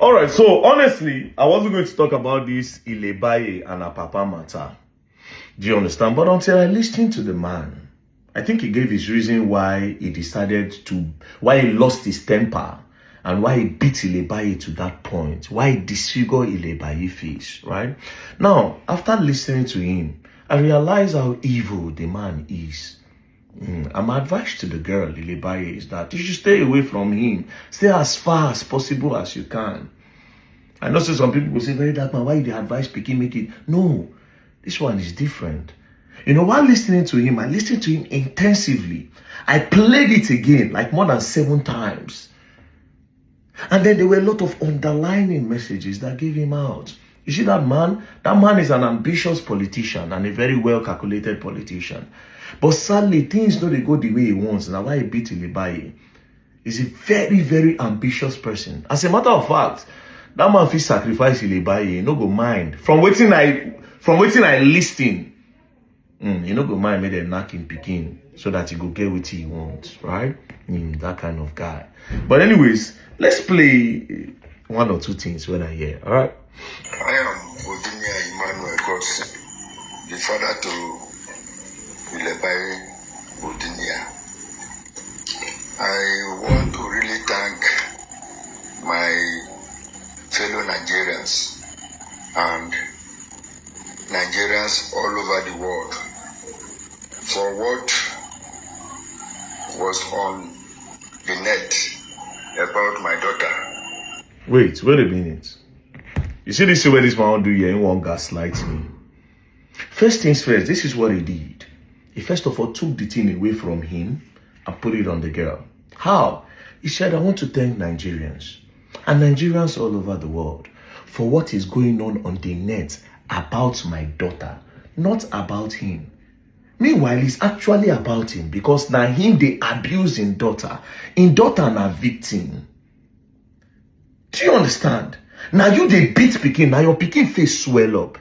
All right, so honestly, I wasn't going to talk about this Ilebaye and her papa matter. Do you understand? But until I listened to the man, I think he gave his reason why he lost his temper and why he beat Ilebaye to that point, why he disfigured Ilebaye's face, right? Now, after listening to him, I realized how evil the man is. My advice to the girl, Ilebaye, is that you should stay away from him. Stay as far as possible as you can. I know some people will say, very dark man, why the advice Pikin make it? No, this one is different. You know, while listening to him, I listened to him intensively. I played it again, like more than 7 times. And then there were a lot of underlining messages that gave him out. You see that man? That man is an ambitious politician and a very well-calculated politician. But sadly, things don't go the way he wants. Now, why he beat Ilebaye? He's a very, very ambitious person. As a matter of fact, that man fit sacrifice Ilebaye, no go mind. From waiting I listen, he no go mind make them knock him Pikin so that he go get what he wants, right? That kind of guy. But anyways, let's play 1 or 2 things when I hear, all right? I am VDM Emmanuel Godson, the father to Ilebaye VDM. I want to really thank my fellow Nigerians and Nigerians all over the world for what was on the net about my daughter. Wait a minute. You see this is where this man do here, he won't gaslight me. First things first, this is what he did. He first of all took the thing away from him and put it on the girl. How? He said, I want to thank Nigerians and Nigerians all over the world for what is going on the net about my daughter, not about him. Meanwhile, it's actually about him because now him they abuse in daughter na victim. Do you understand? Now you they beat Pikin, now your Pikin face swell up.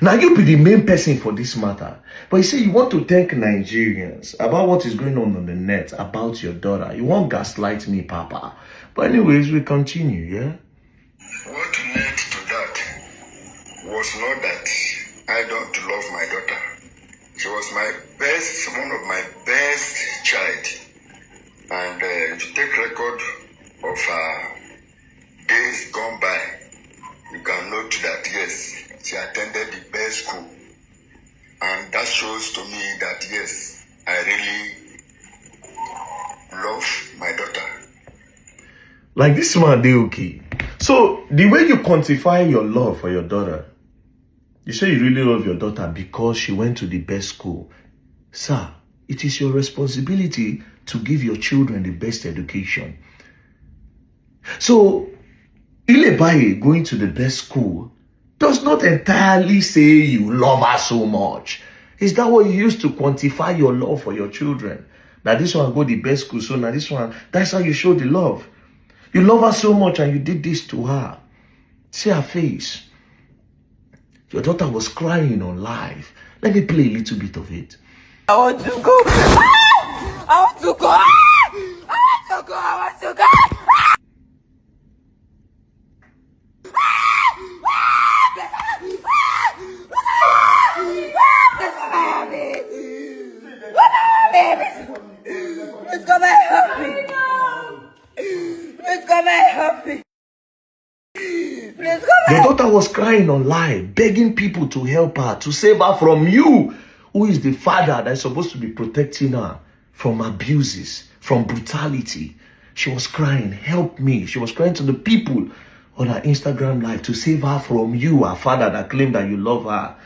Now you be the main person for this matter. But you say you want to thank Nigerians about what is going on the net about your daughter. You won't gaslight me, Papa. But anyways, we continue, yeah? What led to that was not that I don't love my daughter. She was one of my best child. And if you take record of days gone by, you can note that yes, she attended the best school. And that shows to me that yes, I really love my daughter. Like this man, they okay. So the way you quantify your love for your daughter, you say you really love your daughter because she went to the best school. Sir, it is your responsibility to give your children the best education. So Ilebaye going to the best school does not entirely say you love her so much. Is that what you use to quantify your love for your children? Now this one go the best school, so now this one, that's how you show the love. You love her so much and you did this to her. See her face. Your daughter was crying on live. Let me play a little bit of it. I want to go. I want to go. I want to go. I want to go. Please come and help me. Please come and help me. Please come Your daughter was crying on live, begging people to help her, to save her from you, who is the father that is supposed to be protecting her from abuses, from brutality. She was crying, help me. She was crying to the people on her Instagram live to save her from you, her father that claimed that you love her.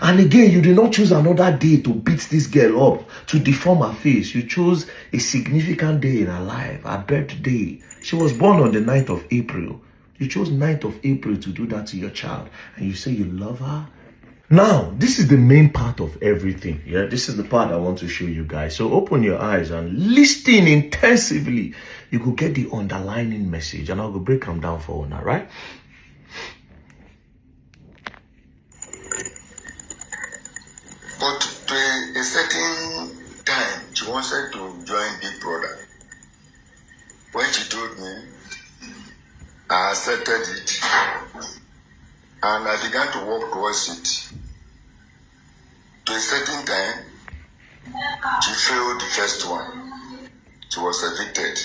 And again, you did not choose another day to beat this girl up, to deform her face. You chose a significant day in her life, her birthday. She was born on the 9th of April. You chose 9th of April to do that to your child. And you say you love her? Now, this is the main part of everything. Yeah, this is the part I want to show you guys. So open your eyes and listen intensively. You could get the underlining message. And I'll go break them down for you now, right? But to a certain time, she wanted to join Big Brother. When she told me, I accepted it and I began to walk towards it. To a certain time, she failed the first one. She was evicted.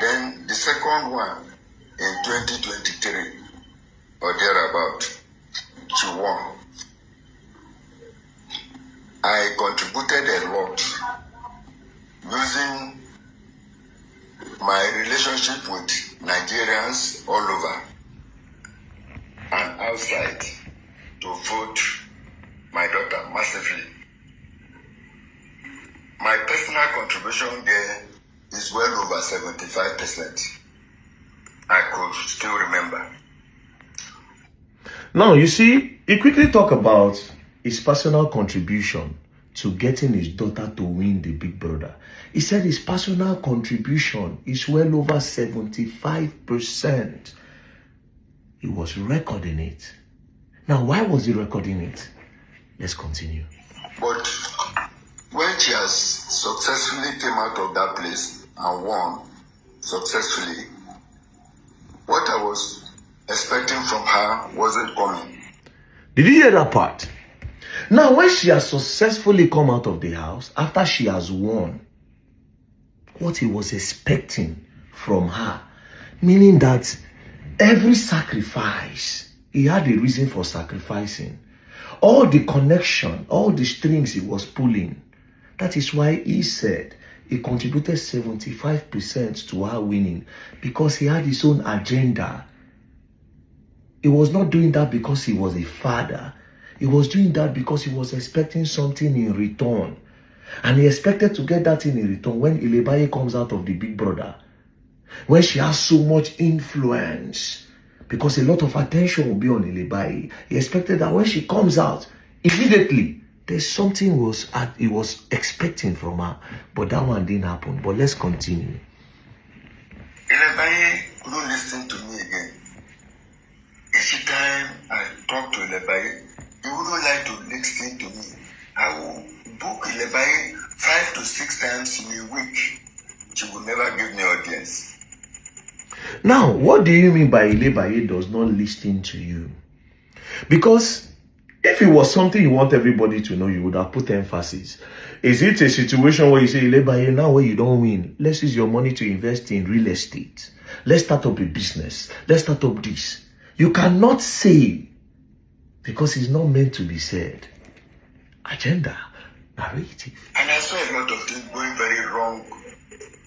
Then the second one in 2023 or thereabout, she won. I contributed a lot using my relationship with Nigerians all over and outside to vote my daughter massively. My personal contribution there is well over 75%. I could still remember. Now, you see, he quickly talked about his personal contribution to getting his daughter to win the Big Brother. He said his personal contribution is well over 75%. He was recording it. Now, why was he recording it? Let's continue. But when she has successfully came out of that place and won successfully, what I was expecting from her wasn't coming. Did you hear that part? Now, when she has successfully come out of the house, after she has won, what he was expecting from her, meaning that every sacrifice, he had a reason for sacrificing. All the connection, all the strings he was pulling, that is why he said he contributed 75% to her winning, because he had his own agenda. He was not doing that because he was a father. He was doing that because he was expecting something in return. And he expected to get that thing in return when Ilebaye comes out of the Big Brother. When she has so much influence. Because a lot of attention will be on Ilebaye. He expected that when she comes out, immediately, there's something he was expecting from her. But that one didn't happen. But let's continue. Ilebaye couldn't listen to me again. Each time I talk to Ilebaye, he wouldn't like to listen to me. I will book Ilebaye 5 to 6 times in a week. She will never give me audience. Now, what do you mean by Ilebaye does not listen to you? Because if it was something you want everybody to know, you would have put emphasis. Is it a situation where you say, Ilebaye, now where you don't win, let's use your money to invest in real estate. Let's start up a business. Let's start up this. You cannot say, because it's not meant to be said. Agenda, narrative. And I saw a lot of things going very wrong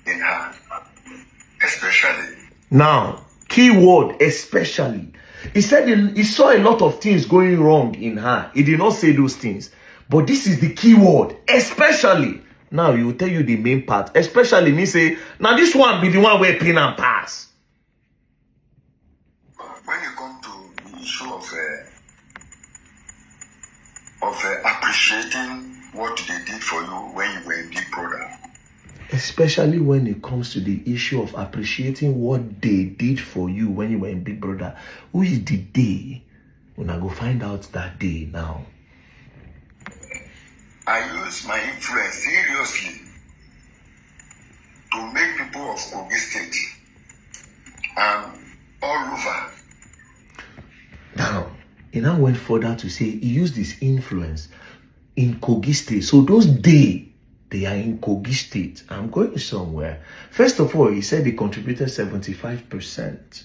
in her. Especially. Now, key word, especially. He said he saw a lot of things going wrong in her. He did not say those things. But this is the key word, especially. Now, he will tell you the main part. Especially means say, now this one be the one where pin and pass. When you come to the issue of appreciating what they did for you when you were in Big Brother. Especially when it comes to the issue of appreciating what they did for you when you were in Big Brother. Who is the they? When I go find out that day now. I use my influence seriously to make people of Kogi State all over. Now, he now went further to say he used his influence in Kogi State. So those they are in Kogi State. I'm going somewhere. First of all, he said he contributed 75%.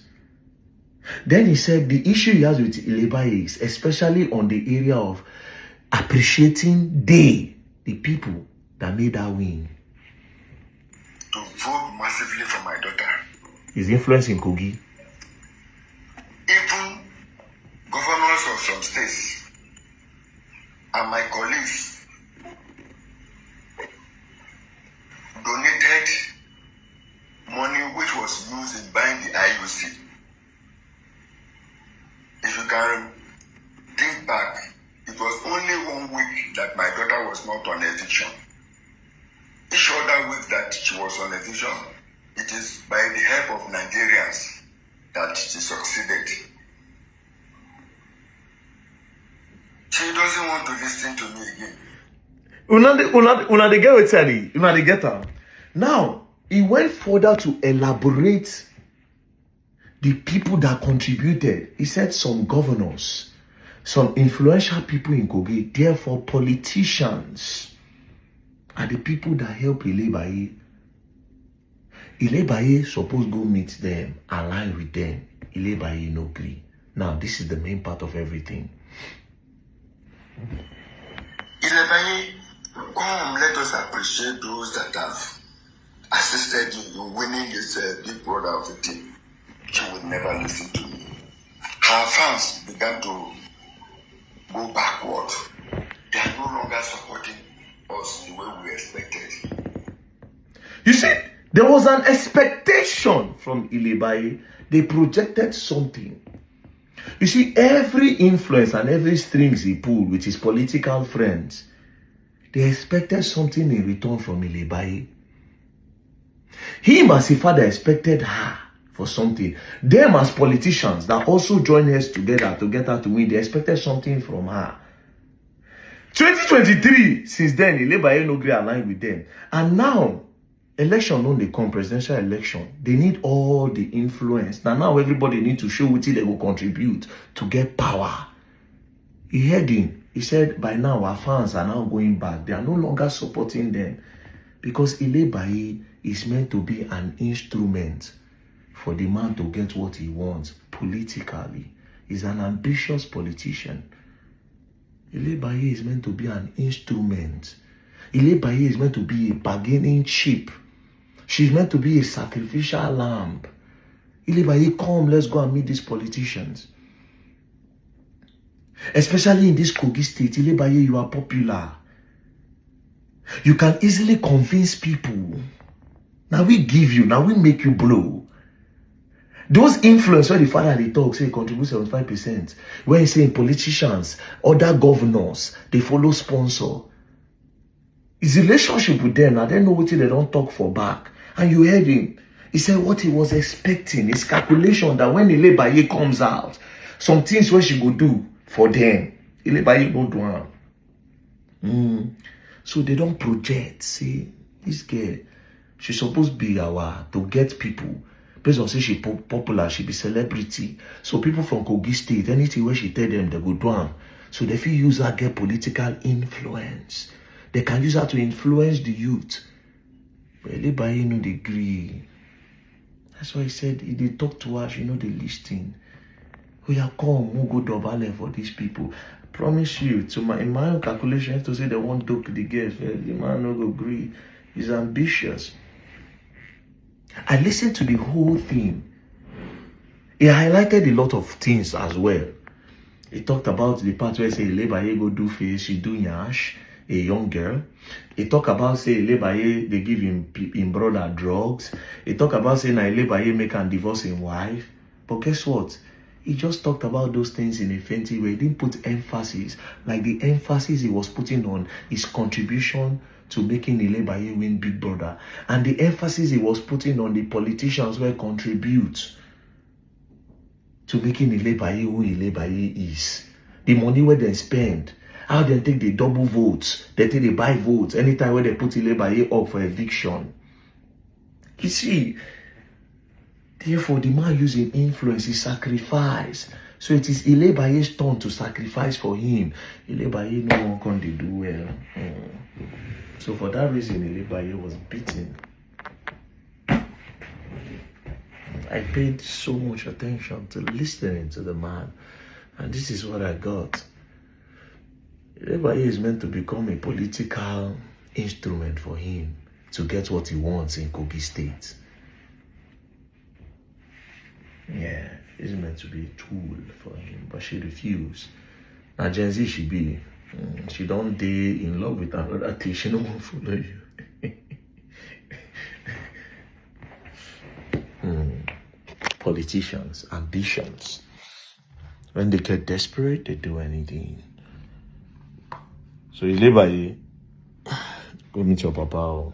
Then he said the issue he has with Ilebaye is especially on the area of appreciating the people that made her win. To vote massively for my daughter. His influence in Kogi. Even governors of some states and my colleagues donated money which was used in buying the IUC. If you can think back, it was only 1 week that my daughter was not on eviction. Each other week that she was on eviction, it is by the help of Nigerians that she succeeded. She doesn't want to listen to me again. Una the get with Teddy. Una the get her. Now, he went further to elaborate the people that contributed, he said some governors, some influential people in Kogi, therefore politicians, are the people that help Ilebaye. Ilebaye supposed go meet them, align with them. Ilebaye no agree. Now, this is the main part of everything. Ilebaye, come, let us appreciate those that have assisted you in winning this big brother of the team. She would never listen to me. Her fans began to go backward. They are no longer supporting us the way we expected. You see, there was an expectation from Ilebaye. They projected something. You see, every influence and every strings he pulled with his political friends, they expected something in return from Ilebaye. Him as a father expected her for something. Them as politicians that also joined heads together to get her to win, they expected something from her. 2023, since then, Ilebaye no gree align with them. And now, election on they come, presidential election, they need all the influence. Now everybody need to show what they will contribute to get power. He heard him. He said, by now, our fans are now going back. They are no longer supporting them. Because Ilebaye is meant to be an instrument for the man to get what he wants politically. He's an ambitious politician. Ilebaye is meant to be an instrument. Ilebaye is meant to be a bargaining chip. She's meant to be a sacrificial lamb. Ilebaye, come, let's go and meet these politicians. Especially in this Kogi state, Ilebaye, you are popular. You can easily convince people. Now we give you, now we make you blow. Those influence where the father they talk, say contribute 75%. When he's saying politicians, other governors, they follow sponsor. His relationship with them, now they know what they don't talk for back. And you heard him. He said what he was expecting, his calculation that when Ilebaye comes out, some things what she go do for them, Ilebaye go do them. So they don't project. See, this girl, she's supposed to be our, to get people. Based on say she popular, she be celebrity. So people from Kogi State, anything where she tell them, they go do them. So they feel use her get political influence. They can use her to influence the youth. But Ilebaye no dey agree. That's why he said, if they talk to her, she know they listen. We are come, we'll go double for these people. I promise you, in my own calculation, to say they won't talk to the girl, the man no go agree. He's ambitious. I listened to the whole thing. He highlighted a lot of things as well. He talked about the part where say Ilebaye go do face, she do nyash, a young girl. He talked about say Ilebaye they give him brother drugs. He talked about say Ilebaye make and divorce his wife. But guess what? He just talked about those things in a fancy way. He didn't put emphasis, like the emphasis he was putting on his contribution to making Ilebaye win Big Brother. And the emphasis he was putting on the politicians who contribute to making Ilebaye who Ilebaye is. The money where they spend, how they take the double votes, they take the buy votes, anytime where they put Ilebaye up for eviction. You see, therefore the man using influence, he sacrifice. So it is Ilebaye's turn to sacrifice for him. Ilebaye no one can they do well. So for that reason, Ilebaye was beaten. I paid so much attention to listening to the man. And this is what I got. Ilebaye is meant to become a political instrument for him to get what he wants in Kogi State. Yeah, it's meant to be a tool for him, but she refused. Now Gen Z she be. She don't day in love with another thing. She don't want to follow you. Politicians, ambitions. When they get desperate, they do anything. So Ilebaye, go meet your papa.